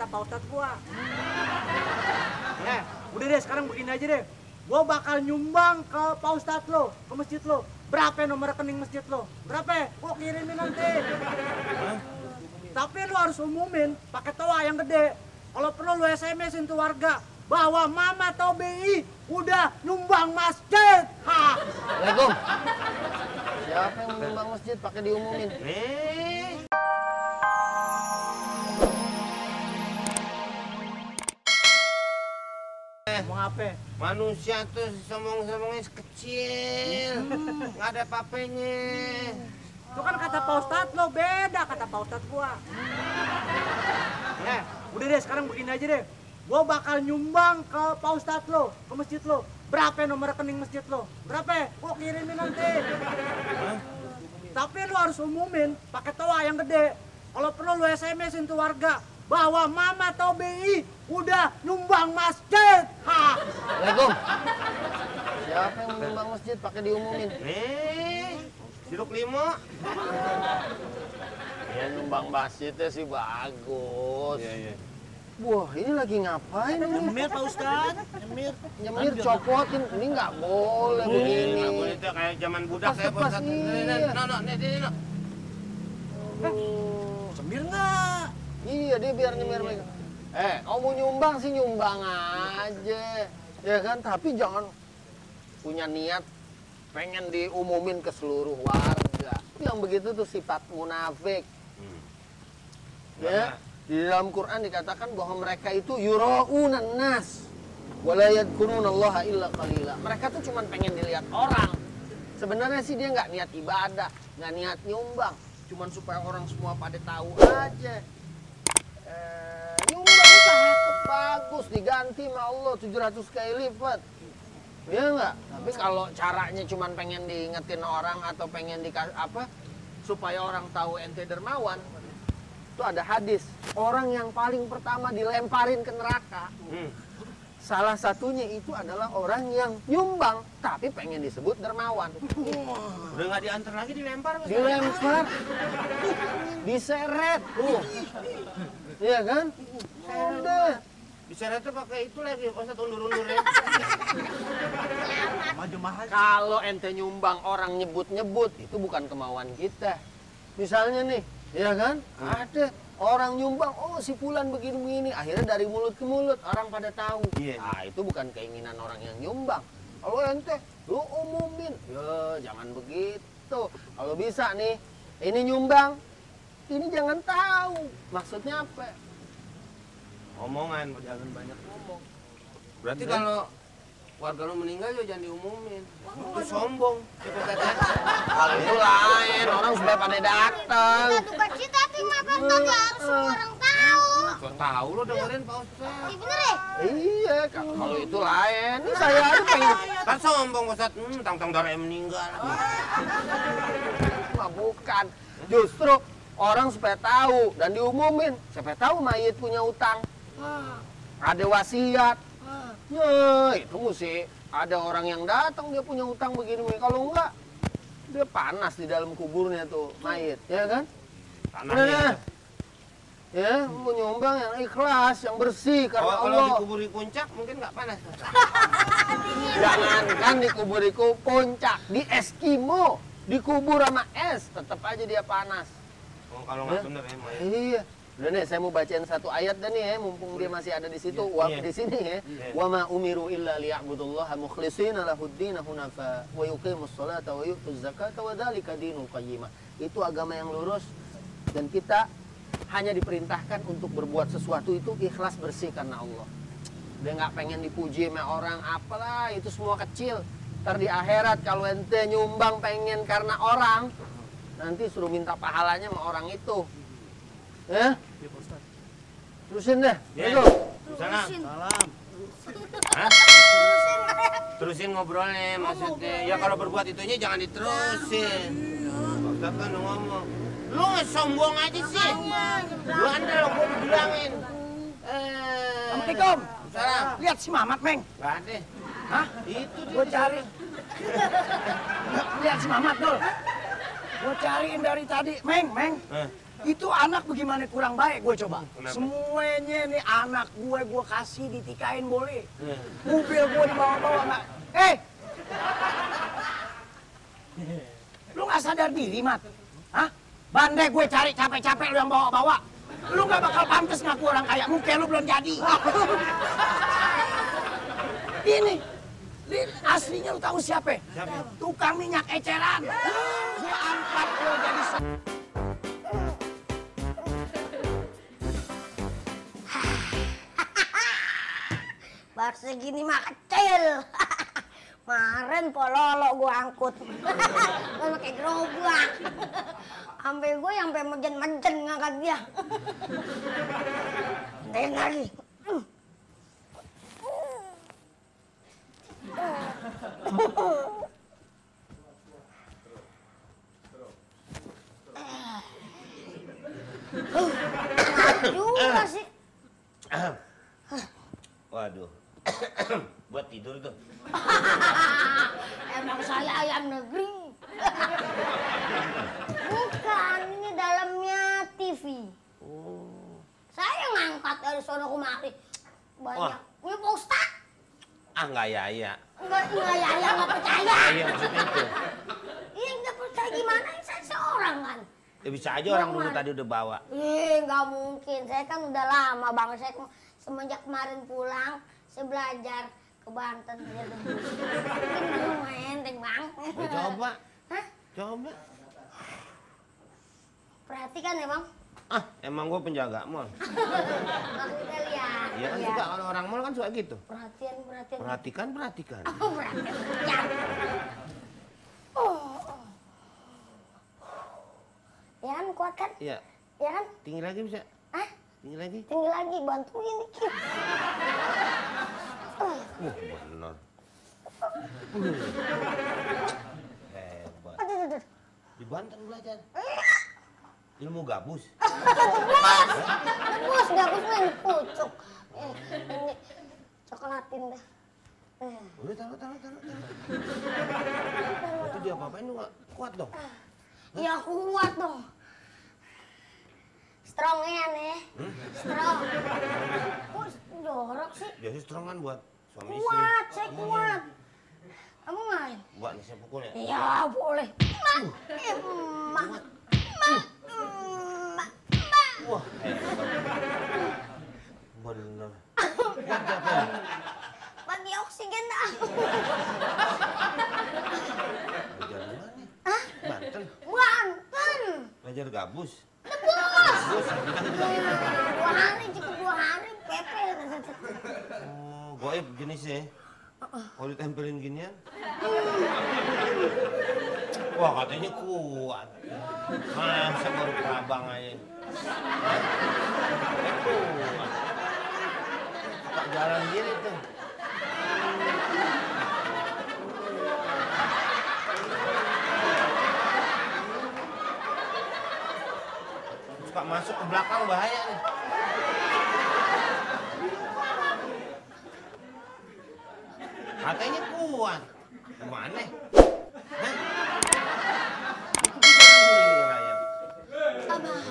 kata Pak Ustadz gua. Udah deh, sekarang begini aja deh. Gua bakal nyumbang ke Pak Ustadz lo, ke masjid lo. Berapa nomor rekening masjid lo? Berapa? Gua kirimin nanti. Tapi lu harus umumin pakai toa yang gede. Kalau perlu lu SMS-in tuh warga bahwa Mama atau BI udah nyumbang masjid. Assalamualaikum. Siapa yang nyumbang masjid pakai diumumin? Mau apa? Manusia tuh sombong-sombongnya kecil, nggak ada apa-apanya. Itu kan kata Pak Ustadz lo, beda kata Pak Ustadz gua. Udah deh, sekarang begini aja deh. Gua bakal nyumbang ke Pak Ustadz lo, ke masjid lo. Berapa nomor rekening masjid lo? Berapa? Gua kirimin nanti. Tapi lu harus umumin pakai toa yang gede. Kalau perlu lu SMS-in tuh warga bahwa Mama atau BI udah nyumbang masjid. Assalamualaikum. Siapa yang nyumbang masjid pakai diumumin? Siduk limo. Ya nyumbang masjidnya sih bagus. Iya. Wah, ini lagi ngapain ini? Nyemir Pak Ustadz, Nyemir copotin, ini nggak boleh begini. Nggak boleh tuh kayak zaman budak kayak Lepas, Pak Ustadz. iya. Nih. Nyemir nggak? Iya, dia biar nyemir mereka. Kamu mau nyumbang sih nyumbang aja. Ya kan, tapi jangan punya niat pengen diumumin ke seluruh warga. Yang begitu tuh sifat munafik. Ya, di dalam Quran dikatakan bahwa mereka itu yura'unan nas wala yadhkurunallaha illa qalila. Mereka tuh cuma pengen dilihat orang. Sebenarnya sih dia nggak niat ibadah, nggak niat nyumbang, cuman supaya orang semua pada tahu aja. Nyumbang cakep bagus, diganti sama Allah 700 kali lipat. Iya nggak? Tapi kalau caranya cuman pengen diingetin orang atau pengen supaya orang tahu ente dermawan, itu ada hadis. Orang yang paling pertama dilemparin ke neraka, salah satunya itu adalah orang yang nyumbang tapi pengen disebut dermawan. Udah nggak diantar lagi, dilempar. Dilempar, diseret, iya kan? Udah. Diseretnya pakai itu lagi, Ustadz undur-undurnya. Maju mahal. Kalau ente nyumbang orang nyebut-nyebut, itu bukan kemauan kita. Misalnya nih, ya kan? Ada orang nyumbang, oh si Fulan begini-begini. Akhirnya dari mulut ke mulut, orang pada tahu. Iya. Nah, itu bukan keinginan orang yang nyumbang. Kalau ente, lu umumin. Ya, jangan begitu. Kalau bisa nih, ini nyumbang, ini jangan tahu. Maksudnya apa? Omongan, jangan banyak ngomong. Berarti kalau warga lu meninggal juga jangan diumumin. Itu sombong. Kalau itu lain, orang sudah pada datang. Duka cita tapi mah Pak Ustadz nggak harus semua orang tahu. So tahu lo dengerin Pak Ustadz. Iya bener ya? Iya, kalau itu lain. Ini saya aja pengen. Kan sombong Ustadz, tang-tang darah meninggal. Wah, bukan. Justru orang supaya tahu dan diumumin. Supaya tahu mayit punya utang. Ada wasiat. Ya, itu mesti ada orang yang datang dia punya utang begini. Kalau enggak, dia panas di dalam kuburnya tuh mayit, ya kan? Tanahnya. Ya, mau nyumbang yang ikhlas, yang bersih karena Kalau Allah. dikubur di puncak mungkin nggak panas. Jangankan dikubur di puncak, di Eskimo, dikubur sama es, tetap aja dia panas. Oh, kalau nggak bener ya, Mak. Iya. Udah nih, saya mau bacain satu ayat dan nih ya, mumpung dia masih ada di situ, di sini ya. Wa ma umiru illa liya'budullaha mukhlishina lahuddin hunafa wa yuqimus sholata wa yu'tuz zakata wa dzalika dinul qayyimah. Itu agama yang lurus dan kita hanya diperintahkan untuk berbuat sesuatu itu ikhlas bersih karena Allah. Dia nggak pengen dipuji sama orang, apalah itu semua kecil. Ntar di akhirat kalau ente nyumbang pengen karena orang, nanti suruh minta pahalanya sama orang itu. Ya? Terusin deh. Ya. Salam. Salam. Hah? Terusin ngobrolnya maksudnya. Ya kalau berbuat itunya jangan diterusin. Ustadz kan udah ngomong. Lu sombong aja sih. Lu andal gua bilangin. Assalamualaikum. Salam. Lihat si Mamat, Meng. Gak ada. Hah? Itu dia. Gua cari. Lihat si Mamat, Dul. Gua cariin dari tadi, Meng. Itu anak bagaimana kurang baik gue coba. Kenapa? Semuanya nih anak gue kasih ditikain boleh. Mobil gue dibawa-bawa nggak. Lu nggak sadar diri, Mat? Hah? Bandai gue cari capek-capek lu yang bawa-bawa. Lu nggak bakal pantas ngaku orang kaya. Mungkin lu belum jadi. Ini aslinya lu tahu siapa? Tukang minyak eceran. Gua angkat lu jadi Bar segini mah kecil. Kemarin pololo gua angkut. Gua pakai gerobak. Sampai gue sampai mejen-mejen ngangkat dia. Nanti lagi. Juga sih. Waduh. Buat tidur tuh. Emang saya ayam negeri. Bukan, ini dalamnya TV. Saya ngangkat dari sono kemari. Banyak. Ini Pak Ustaz. Ah, nggak ya. Enggak ya, nggak percaya. Iya, maksudnya itu. Iya, nggak percaya gimana? Saya seorang kan. Ya bisa aja orang dulu tadi udah bawa. Nggak mungkin. Saya kan udah lama bang. Saya semenjak kemarin pulang, saya belajar ke Banten. Mungkin di rumah enteng bang. Ya, coba. Hah? Coba. Perhatikan ya bang. Ah, emang gue penjaga mall. Maksudnya lihat. Iya kan suka kalau orang mall kan suka gitu. Perhatian. Perhatikan. Oh, perhatian. Ya. Oh. Ya kan, kuat kan? Iya. Ya kan? Tinggi lagi bisa. Hah? Tinggi lagi. Tinggi lagi, bantuin dikit. Bener. Hebat. Aduh. Di Banten belajar. Ilmu gabus. Gabus main pucuk. Ini coklatin deh. Udah taruh. Itu dia apa-apain lu nggak kuat dong. Ya kuat dong. Strong ya nih. Strong. Kok jorok sih? Jadi strong kan buat suami istri. Kuat, saya kuat. Kamu main? Buat nih saya pukul ya. Ya boleh. Mak. Wah, hebat. Bener. Bagi oksigen dah. Belajar di mana? Hah? Banten. Banten. Belajar gabus. Bos. Gabus. 2 hari, cukup 2 hari, pepe. Oh, goib jenisnya. Kalau ditempelin ginian. Wah, katanya kuat. Masa baru kerabang aja. Kuat. Tak jalan gini tuh. Suka masuk ke belakang bahaya nih. Katanya kuat. Gimana? Hah? Itu bisa ngeliling ayam. Abah.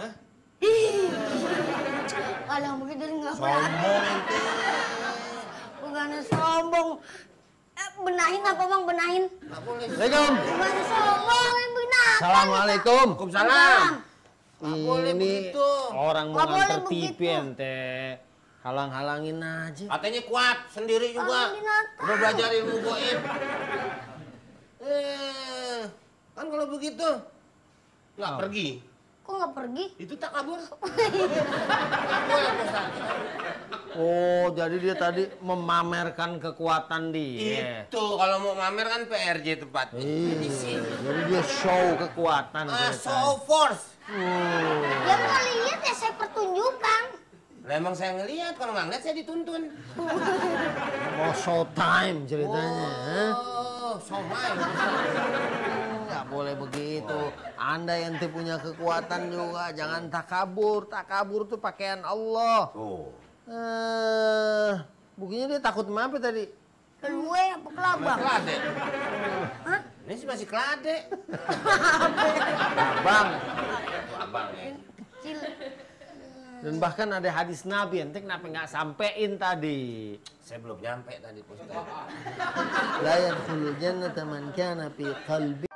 Hah? Kalau begitu nggak berani. Sombong ente. Bukannya sombong. Benahin apa bang? Benahin. Nggak boleh. Assalamualaikum. Bukannya sombong, yang benar. Assalamualaikum. Waalaikumsalam. Nggak boleh begitu. Orang mau Nggak boleh nganter TV begitu. ente. Halang-halangin aja. Katanya kuat sendiri juga. Orang binatang. Udah belajar ilmu goib. Kan kalau begitu nggak pergi. Kok nggak pergi? Itu tak kabur. Nggak boleh Ustaz. Oh, jadi dia tadi memamerkan kekuatan dia. Itu kalau mau mamer kan PRJ tempat. Iya, jadi dia show kekuatan. Show force. Ya mau lihat ya saya pertunjukan. Lah emang saya ngelihat, kalau nggak ngeliat saya dituntun. Mau show time ceritanya. Oh, somai. Nggak boleh begitu. Anda ente punya kekuatan juga, jangan takabur. Takabur tuh pakaian Allah. Oh. Buktinya dia takut sama apa tadi? Kelue apa kelabang? Kelade. Hah? Ini masih kelade. Abang. Abang ya. Kecil. Dan bahkan ada hadis Nabi, ente kenapa nggak sampein tadi? Saya belum nyampe tadi, Pak Ustaz. La yadkhulul jannata man kana fi qalbi